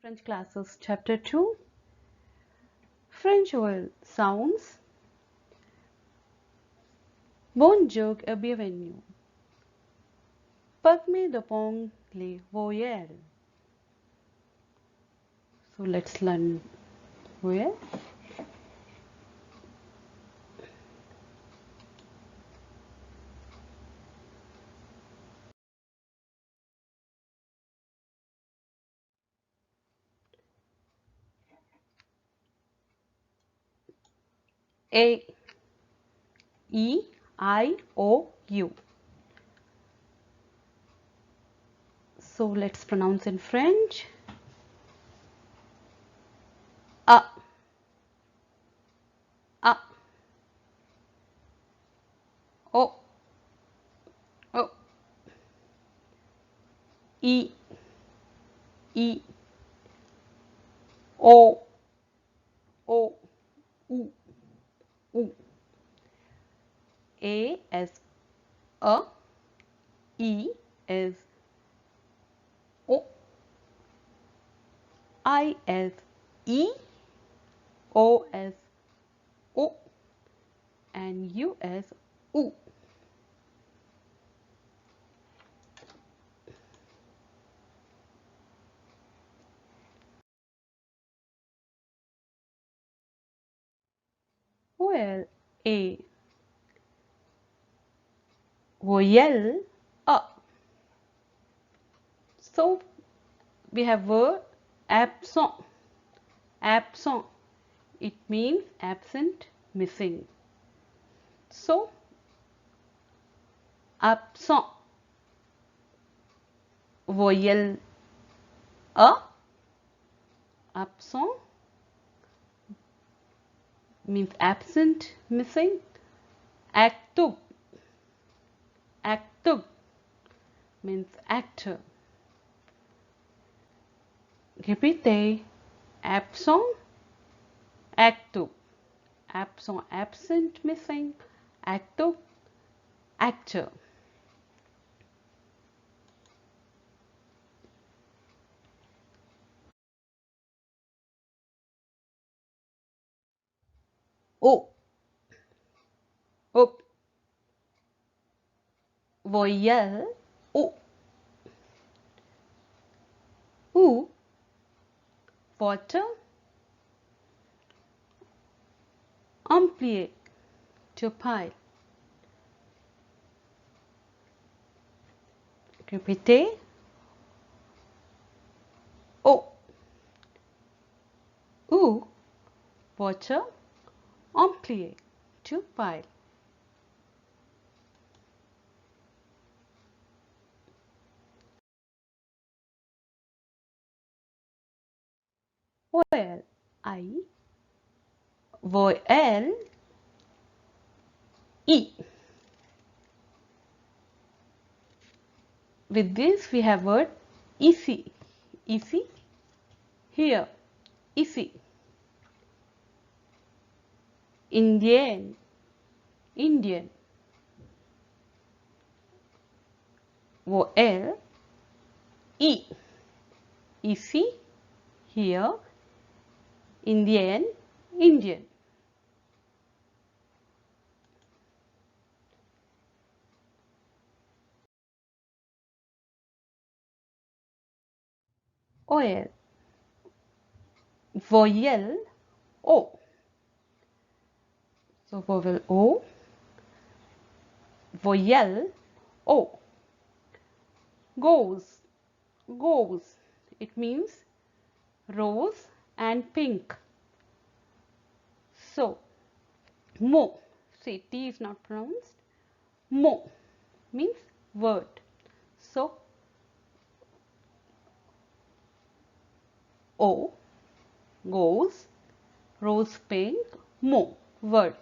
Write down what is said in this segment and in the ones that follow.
French classes, chapter 2. French vowel sounds. Bonjour et bienvenue. Parmi devant les voyelles. So let's learn vowel. A, E, I, O, U. So let's pronounce in French. A, A, O, O, E, E, O, O, U, U. A as A, E as O, I as E, O as O, and U as U. Well, A, voyelle A. So we have word absent. Absent. It means absent, missing. So absent. Voyelle A. Absent means absent, missing. Active. Active means actor. Repeat. Absent, active. Absent, absent, missing. Active, actor. O, O, voyelle O. U, water. Amplier, to pile. Répétez. O, U, water. Amplier, to pile. Voyelle I, voyelle E. With this we have word ici. Ici, here. Ici. Indian, Indian. Voyelle E. Ici, here. Indian, Indian. Oil, voyelle O. So vowel O, voyelle O. Goes, goes. It means rose and pink. So, mo. See, T is not pronounced. Mo means word. So, O, goes, rose pink, mo, word.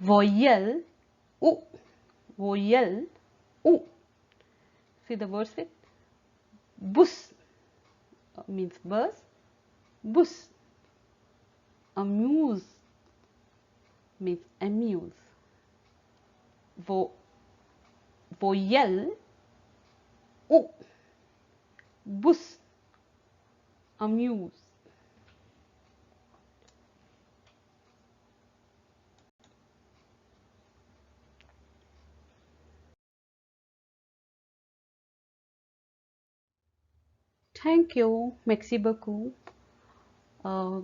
Voyelle U, voyelle U. See the words with bus means bus, bus, amuse, means amuse. Vo voyelle o, bus, amuse. Thank you, merci beaucoup. Uh,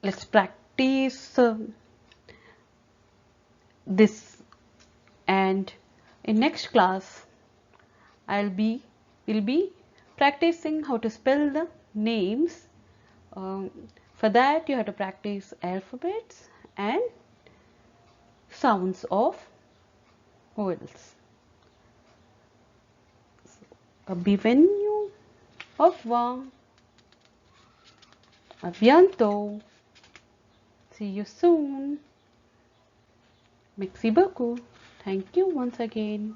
let's practice this, and in next class will be practicing how to spell the names. Um, for that you have to practice alphabets and sounds of vowels. Bienvenue, au revoir, à bientôt, see you soon. Merci beaucoup. Thank you once again.